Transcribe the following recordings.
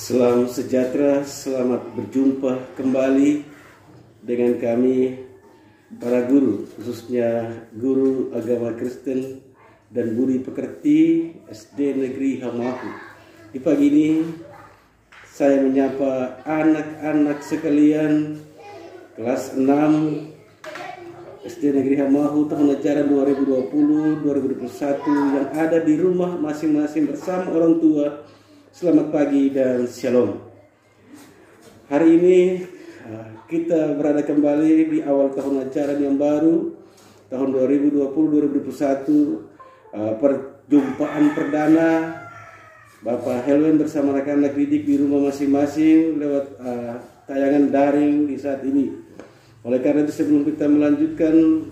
Salam sejahtera, selamat berjumpa kembali dengan kami para guru, khususnya guru agama Kristen dan budi pekerti SD Negeri Hamahu. Di pagi ini saya menyapa anak-anak sekalian kelas 6 SD Negeri Hamahu tahun ajaran 2020-2021 yang ada di rumah masing-masing bersama orang tua. Selamat pagi dan shalom. Hari ini kita berada kembali di awal tahun ajaran yang baru, tahun 2020-2021. Perjumpaan perdana Bapak Helwen bersama rekan-rekan didik di rumah masing-masing lewat tayangan daring di saat ini. Oleh karena itu, sebelum kita melanjutkan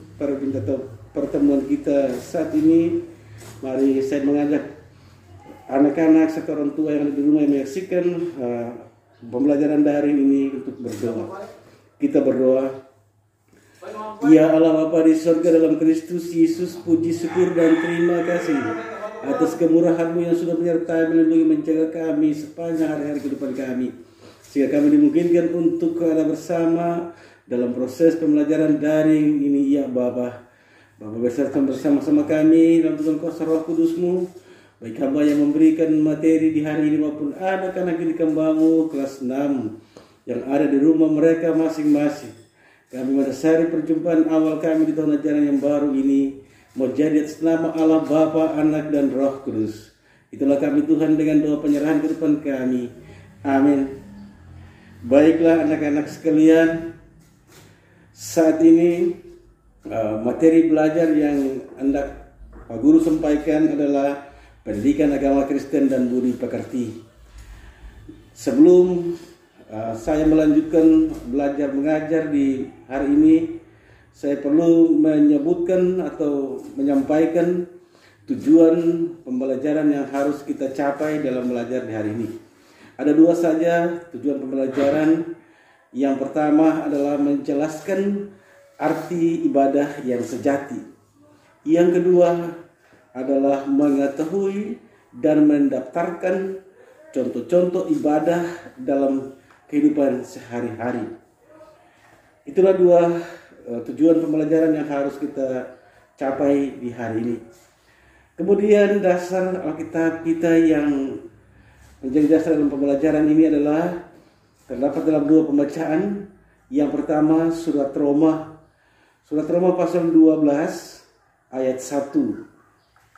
pertemuan kita saat ini, mari saya mengajak anak-anak serta orang tua yang ada di rumah yang menyaksikan pembelajaran daring ini untuk berdoa. Kita berdoa. Ya Allah Bapa di surga, dalam Kristus Yesus, puji syukur dan terima kasih atas kemurahan-Mu yang sudah menyertai, melindungi, menjaga kami sepanjang hari-hari kehidupan kami, sehingga kami dimungkinkan untuk ada bersama dalam proses pembelajaran daring ini. Ya Bapa, Bapa beserta bersama-sama kami dalam Tuhan kuasa Roh Kudus-Mu, baik hamba yang memberikan materi di hari ini maupun anak-anak di Kembangu kelas 6 yang ada di rumah mereka masing-masing. Kami mendasari perjumpaan awal kami di tahun ajaran yang baru ini mau jadi atas nama Allah Bapa, Anak dan Roh Kudus. Itulah kami Tuhan dengan doa penyerahan kehidupan kami. Amin. Baiklah anak-anak sekalian, saat ini materi belajar yang hendak Pak Guru sampaikan adalah pendidikan agama Kristen dan budi pekerti. Sebelum saya melanjutkan belajar mengajar di hari ini, saya perlu menyebutkan atau menyampaikan tujuan pembelajaran yang harus kita capai dalam belajar di hari ini. Ada dua saja tujuan pembelajaran. Yang pertama adalah menjelaskan arti ibadah yang sejati. Yang kedua adalah mengetahui dan mendaftarkan contoh-contoh ibadah dalam kehidupan sehari-hari. Itulah dua tujuan pembelajaran yang harus kita capai di hari ini. Kemudian dasar Alkitab kita yang menjadi dasar dalam pembelajaran ini adalah terdapat dalam dua pembacaan. Yang pertama surat Roma pasal 12 ayat 1.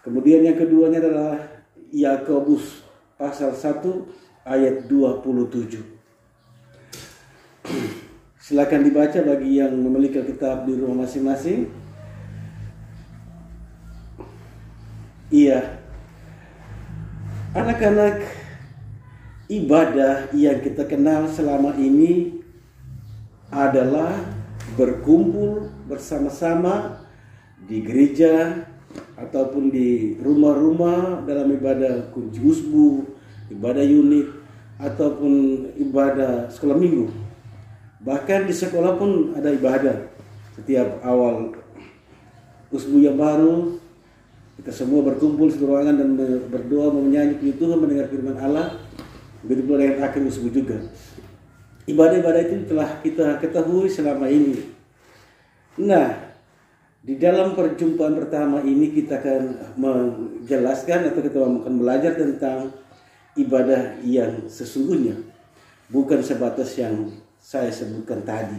Kemudian yang keduanya adalah Yakobus pasal 1 ayat 27. Silakan dibaca bagi yang memiliki kitab di rumah masing-masing. Iya. Anak-anak, ibadah yang kita kenal selama ini adalah berkumpul bersama-sama di gereja ataupun di rumah-rumah dalam ibadah kunci usbu, ibadah unit, ataupun ibadah sekolah minggu. Bahkan di sekolah pun ada ibadah. Setiap awal usbu yang baru, kita semua berkumpul di ruangan dan berdoa, menyanyi puji Tuhan, mendengar firman Allah. Begitu pula dengan akhir usbu juga. Ibadah-ibadah itu telah kita ketahui selama ini. Nah, di dalam perjumpaan pertama ini kita akan menjelaskan atau kita akan belajar tentang ibadah yang sesungguhnya, bukan sebatas yang saya sebutkan tadi.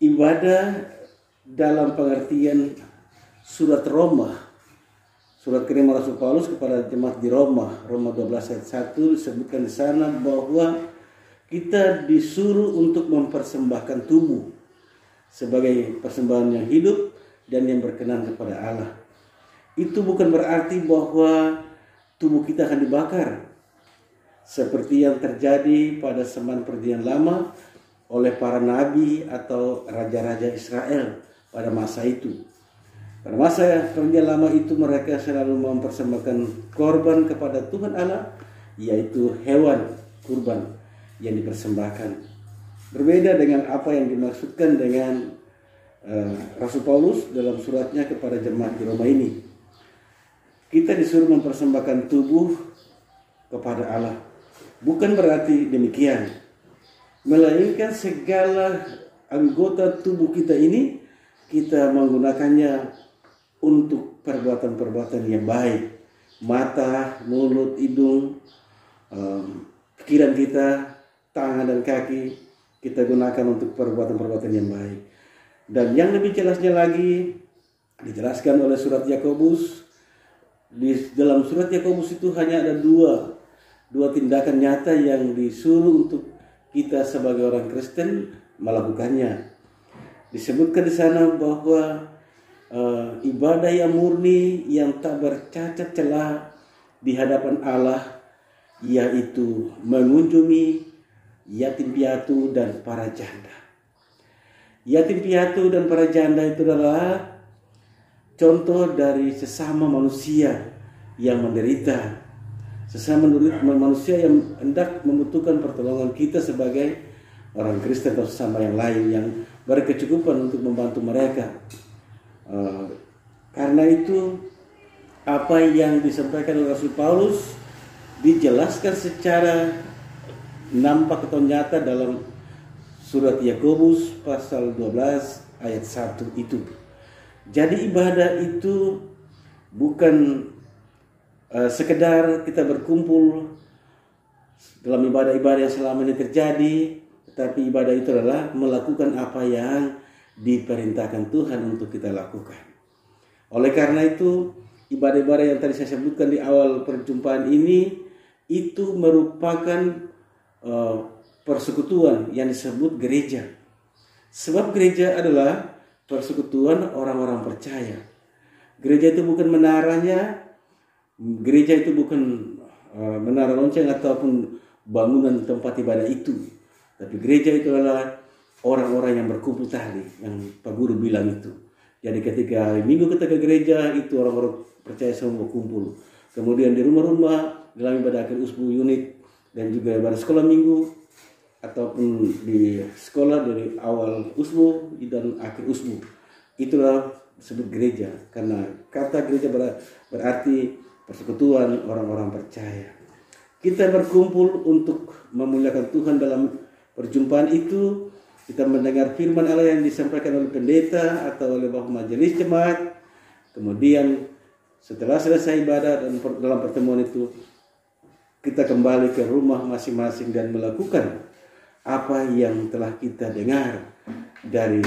Ibadah dalam pengertian surat Roma, surat kirim Rasul Paulus kepada jemaat di Roma 12 ayat 1 disebutkan di sana bahwa kita disuruh untuk mempersembahkan tubuh sebagai persembahan yang hidup dan yang berkenan kepada Allah. Itu bukan berarti bahwa tubuh kita akan dibakar seperti yang terjadi pada zaman perjanjian lama oleh para nabi atau raja-raja Israel pada masa itu. Pada masa perjanjian lama itu mereka selalu mempersembahkan korban kepada Tuhan Allah, yaitu hewan kurban yang dipersembahkan. Berbeda dengan apa yang dimaksudkan dengan Rasul Paulus dalam suratnya kepada jemaat di Roma ini. Kita disuruh mempersembahkan tubuh kepada Allah. Bukan berarti demikian, melainkan segala anggota tubuh kita ini kita menggunakannya untuk perbuatan-perbuatan yang baik. Mata, mulut, hidung, pikiran kita, tangan dan kaki kita gunakan untuk perbuatan-perbuatan yang baik. Dan yang lebih jelasnya lagi dijelaskan oleh surat Yakobus. Di dalam surat Yakobus itu hanya ada dua tindakan nyata yang disuruh untuk kita sebagai orang Kristen melakukannya. Disebutkan di sana bahwa ibadah yang murni, yang tak bercacat celah di hadapan Allah, yaitu mengunjungi yatim piatu dan para janda. Yatim piatu dan para janda itu adalah contoh dari sesama manusia yang menderita, sesama manusia yang hendak membutuhkan pertolongan kita sebagai orang Kristen atau sesama yang lain yang berkecukupan untuk membantu mereka. Karena itu apa yang disampaikan oleh Rasul Paulus dijelaskan secara nampak atau nyata dalam surat Yakobus pasal 12 ayat 1 itu. Jadi ibadah itu bukan sekedar kita berkumpul dalam ibadah-ibadah yang selama ini terjadi, tetapi ibadah itu adalah melakukan apa yang diperintahkan Tuhan untuk kita lakukan. Oleh karena itu, ibadah-ibadah yang tadi saya sebutkan di awal perjumpaan ini itu merupakan persekutuan yang disebut gereja. Sebab gereja adalah persekutuan orang-orang percaya. Gereja itu bukan menaranya, gereja itu bukan menara lonceng ataupun bangunan tempat ibadah itu. Tapi gereja itu adalah orang-orang yang berkumpul tadi, yang Pak Guru bilang itu. Jadi ketika hari Minggu kita ke gereja, itu orang-orang percaya semua kumpul. Kemudian di rumah-rumah, dalam ibadah akhir usbu unit, dan juga ibadah sekolah minggu, ataupun di sekolah dari awal usbu dan akhir usbu. Itulah disebut gereja, karena kata gereja berarti persekutuan orang-orang percaya. Kita berkumpul untuk memuliakan Tuhan dalam perjumpaan itu. Kita mendengar firman Allah yang disampaikan oleh pendeta atau oleh bapak majelis jemaat. Kemudian setelah selesai ibadah dan dalam pertemuan itu, kita kembali ke rumah masing-masing dan melakukan apa yang telah kita dengar dari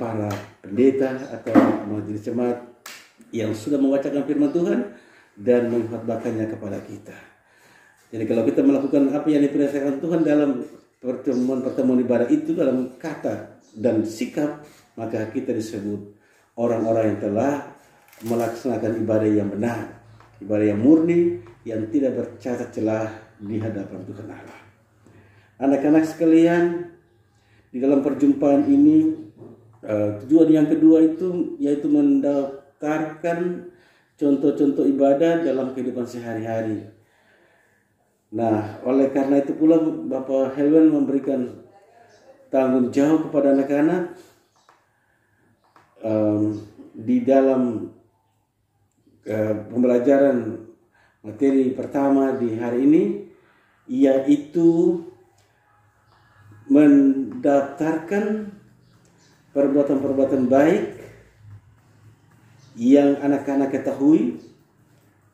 para pendeta atau majelis jemaat yang sudah membacakan firman Tuhan dan mengkhotbahkannya kepada kita. Jadi kalau kita melakukan apa yang diperintahkan Tuhan dalam pertemuan ibadah itu dalam kata dan sikap, maka kita disebut orang-orang yang telah melaksanakan ibadah yang benar, ibadah yang murni, yang tidak bercacat celah di hadapan Tuhan Allah. Anak-anak sekalian, di dalam perjumpaan ini tujuan yang kedua itu yaitu mendaftarkan contoh-contoh ibadah dalam kehidupan sehari-hari. Nah, oleh karena itu pula Bapak Helwen memberikan tanggung jawab kepada anak-anak di dalam pembelajaran materi pertama di hari ini, yaitu mendaftarkan perbuatan-perbuatan baik yang anak-anak ketahui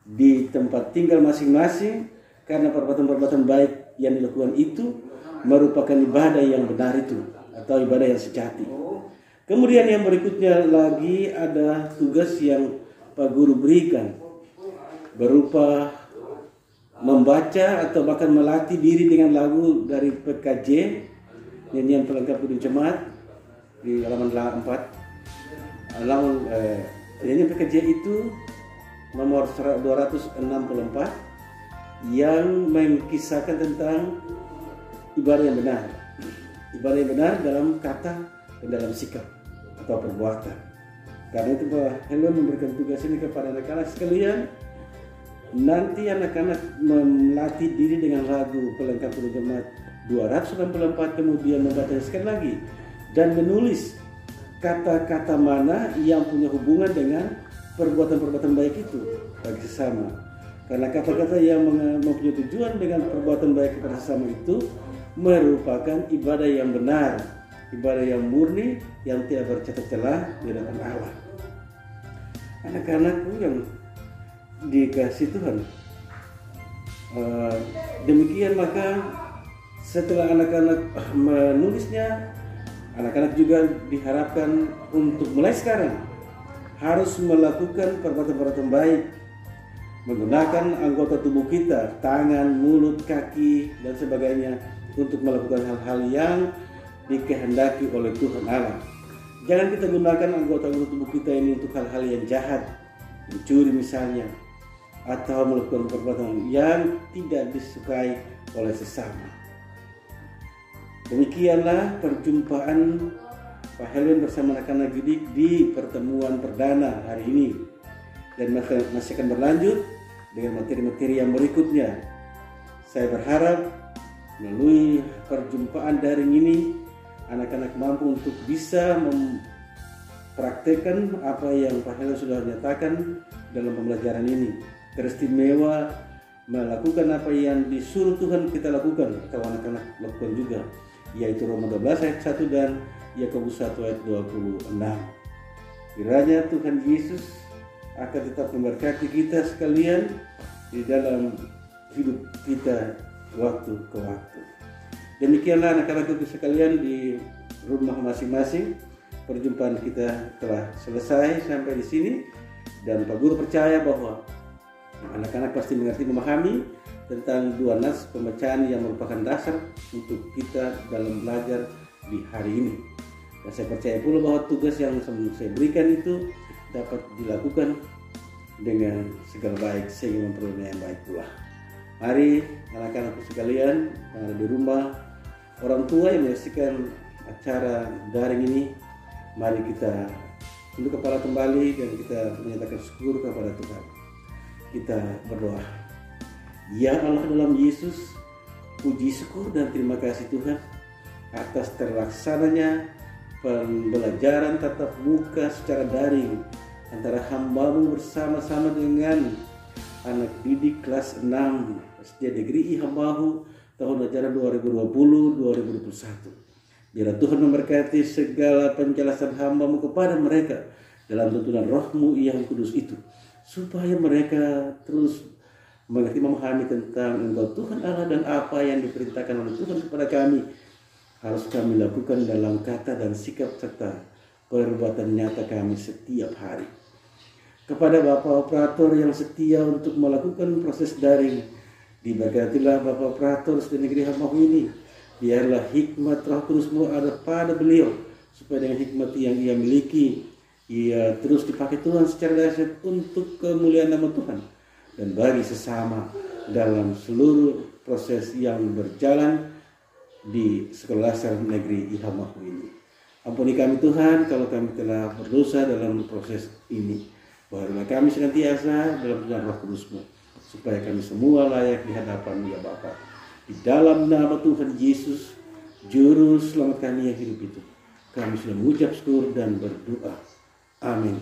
di tempat tinggal masing-masing. Karena perbuatan-perbuatan baik yang dilakukan itu merupakan ibadah yang benar itu, atau ibadah yang sejati. Kemudian yang berikutnya lagi ada tugas yang Pak Guru berikan, berupa membaca atau bahkan melatih diri dengan lagu dari PKJ, nyanyian pelengkap hidup jemaat, di halaman 4. Nyanyian PKJ itu nomor 264, yang mengkisahkan tentang ibadah yang benar. Ibadah yang benar dalam kata dan dalam sikap atau perbuatan. Karena itu Pak Helwen memberikan tugas ini kepada anak-anak sekalian. Nanti anak-anak melatih diri dengan lagu pelengkap hidup jemaat 264, kemudian membacanya sekali lagi dan menulis kata-kata mana yang punya hubungan dengan perbuatan-perbuatan baik itu bagi sesama. Karena kata-kata yang mempunyai tujuan dengan perbuatan baik kepada sesama itu merupakan ibadah yang benar, ibadah yang murni, yang tidak bercacat celah di hadapan Allah. Anak-anakku yang dikasih Tuhan, demikian maka setelah anak-anak menulisnya, anak-anak juga diharapkan untuk mulai sekarang harus melakukan perbuatan-perbuatan baik, menggunakan anggota tubuh kita, tangan, mulut, kaki, dan sebagainya untuk melakukan hal-hal yang dikehendaki oleh Tuhan Allah. Jangan kita gunakan anggota tubuh kita ini untuk hal-hal yang jahat, mencuri misalnya, atau melakukan perbuatan yang tidak disukai oleh sesama. Demikianlah perjumpaan Pak Helwen bersama anak-anak didik di pertemuan perdana hari ini, dan masih akan berlanjut dengan materi-materi yang berikutnya. Saya berharap melalui perjumpaan daring ini anak-anak mampu untuk bisa mempraktekkan apa yang Pak Helwen sudah nyatakan dalam pembelajaran ini. Teristimewa melakukan apa yang disuruh Tuhan kita lakukan atau anak-anak lakukan juga, yaitu Roma 12 ayat 1 dan Yakobus 1 ayat 26. Kiranya Tuhan Yesus akan tetap memberkati kita sekalian di dalam hidup kita waktu ke waktu. Demikianlah anak-anakku sekalian di rumah masing-masing. Perjumpaan kita telah selesai sampai di sini, dan Pak Guru percaya bahwa anak-anak pasti mengerti, memahami tentang dua nas pembacaan yang merupakan dasar untuk kita dalam belajar di hari ini. Dan saya percaya pula bahwa tugas yang saya berikan itu dapat dilakukan dengan segala baik sehingga memperoleh yang baik pula. Mari anak-anakku sekalian yang ada di rumah, orang tua yang menyaksikan acara daring ini, mari kita tunduk kepala kembali dan kita menyatakan syukur kepada Tuhan. Kita berdoa. Ya Allah dalam Yesus, puji syukur dan terima kasih Tuhan atas terlaksananya pembelajaran tatap muka secara daring antara hamba-Mu bersama-sama dengan anak didik kelas 6 SD Negeri I Hambahu tahun ajaran 2020-2021. Biarlah Tuhan memberkati segala penjelasan hamba-Mu kepada mereka dalam tuntunan Roh-Mu yang kudus itu, supaya mereka terus mengerti, memahami tentang Engkau Tuhan Allah dan apa yang diperintahkan oleh Tuhan kepada kami harus kami lakukan dalam kata dan sikap serta perbuatan nyata kami setiap hari. Kepada Bapak Operator yang setia untuk melakukan proses daring, diberkatilah Bapak Operator SD Negeri Hambahu ini. Biarlah hikmat Roh Kudus-Mu ada pada beliau, supaya dengan hikmat yang ia miliki, ia terus dipakai Tuhan secara dahsyat untuk kemuliaan nama Tuhan dan bagi sesama dalam seluruh proses yang berjalan di Sekolah Dasar Negeri I Hambahu ini. Ampuni kami Tuhan kalau kami telah berdosa dalam proses ini. Barulah kami senantiasa dalam tuntunan Roh Kudus-Mu, supaya kami semua layak di hadapan ya Bapa. Di dalam nama Tuhan Yesus, Juru Selamat kami yang hidup itu, kami sudah mengucap syukur dan berdoa. Amin.